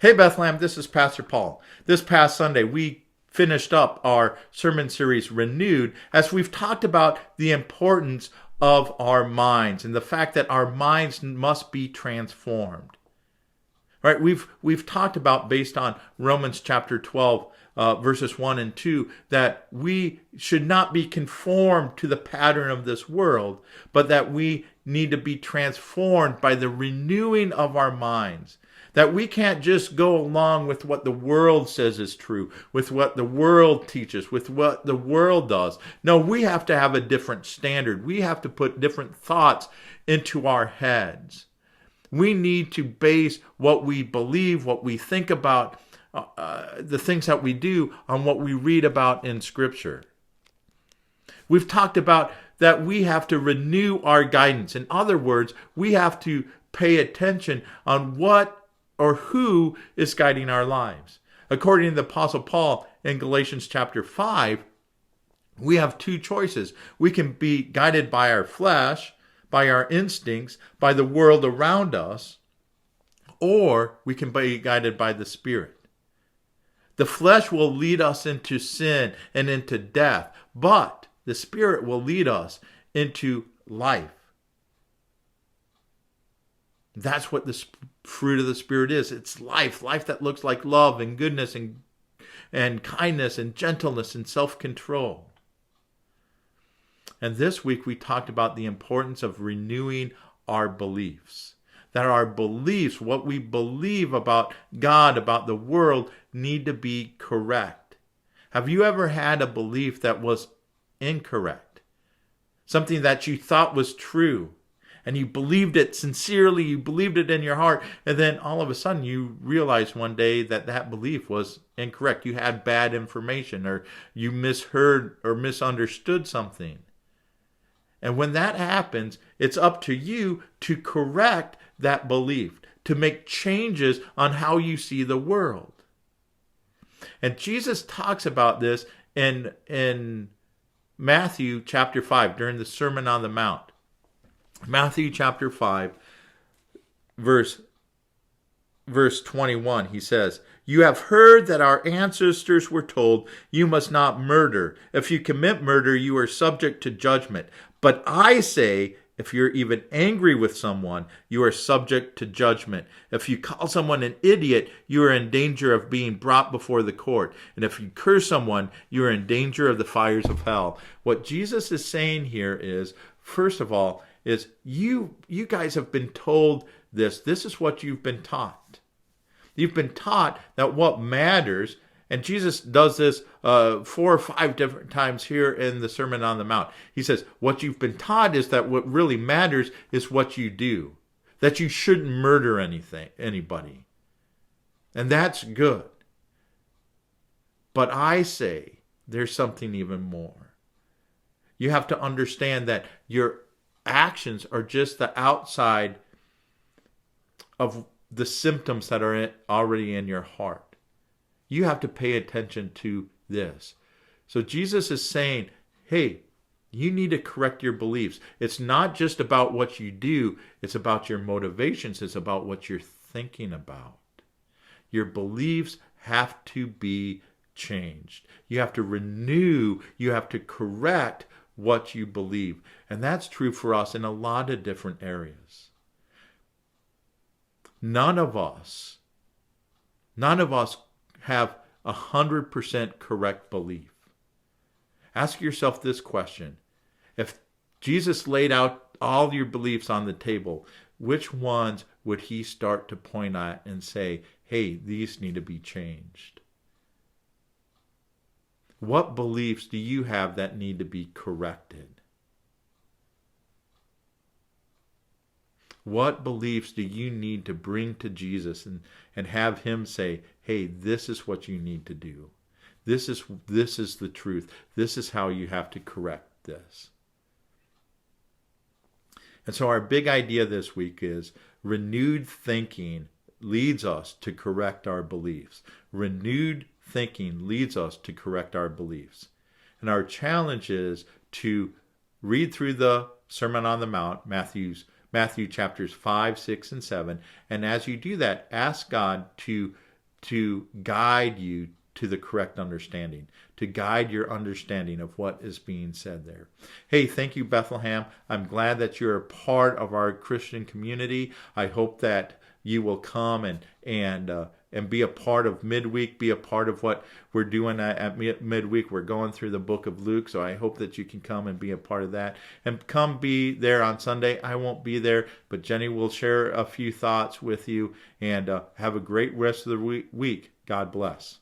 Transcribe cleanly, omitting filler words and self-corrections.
Hey Bethlehem, this is Pastor Paul. This past Sunday, we finished up our sermon series reKNEWed as we've talked about the importance of our minds and the fact that our minds must be transformed. Right? We've talked about, based on Romans chapter 12, verses 1 and 2, that we should not be conformed to the pattern of this world, but that we need to be transformed by the renewing of our minds. That we can't just go along with what the world says is true, with what the world teaches, with what the world does. No, we have to have a different standard. We have to put different thoughts into our heads. We need to base what we believe, what we think about, the things that we do on what we read about in Scripture. We've talked about that we have to renew our guidance. In other words, we have to pay attention on what or who is guiding our lives. According to the Apostle Paul in Galatians chapter 5, we have two choices. We can be guided by our flesh, by our instincts, by the world around us, or we can be guided by the Spirit. The flesh will lead us into sin and into death, but the Spirit will lead us into life. That's what the fruit of the Spirit is. It's life that looks like love and goodness and kindness and gentleness and self-control. And this week we talked about the importance of renewing our beliefs. That our beliefs, what we believe about God, about the world, need to be correct. Have you ever had a belief that was incorrect? Something that you thought was true, and you believed it sincerely, you believed it in your heart, and then all of a sudden you realized one day that that belief was incorrect. You had bad information, or you misheard or misunderstood something. And when that happens, it's up to you to correct that belief, to make changes on how you see the world. And Jesus talks about this in Matthew chapter 5 during the Sermon on the Mount. Matthew chapter 5, verse 21, he says, "You have heard that our ancestors were told, 'You must not murder. If you commit murder, you are subject to judgment.' But I say, if you're even angry with someone, you are subject to judgment. If you call someone an idiot, you are in danger of being brought before the court. And if you curse someone, you are in danger of the fires of hell." What Jesus is saying here is, first of all, is you guys have been told this. This is what you've been taught. You've been taught that what matters, and Jesus does this 4 or 5 different times here in the Sermon on the Mount. He says, what you've been taught is that what really matters is what you do. That you shouldn't murder anybody. And that's good. But I say, there's something even more. You have to understand that your actions are just the outside of the symptoms that are already in your heart. You have to pay attention to this. So Jesus is saying, hey, you need to correct your beliefs. It's not just about what you do. It's about your motivations. It's about what you're thinking about. Your beliefs have to be changed. You have to renew. You have to correct what you believe. And that's true for us in a lot of different areas. None of us have 100% correct belief. Ask yourself this question. If Jesus laid out all your beliefs on the table, which ones would he start to point at and say, hey, these need to be changed? What beliefs do you have that need to be corrected? What beliefs do you need to bring to Jesus and have him say, hey, this is what you need to do. This is the truth. This is how you have to correct this. And so our big idea this week is renewed thinking leads us to correct our beliefs. Renewed thinking leads us to correct our beliefs. And our challenge is to read through the Sermon on the Mount, Matthew chapters 5, 6, and 7. And as you do that, ask God to to guide you to the correct understanding, to guide your understanding of what is being said there. Hey, thank you, Bethlehem. I'm glad that you're a part of our Christian community. I hope that you will come and be a part of midweek, be a part of what we're doing at midweek. We're going through the book of Luke, so I hope that you can come and be a part of that. And come be there on Sunday. I won't be there, but Jenny will share a few thoughts with you. And have a great rest of the week. God bless.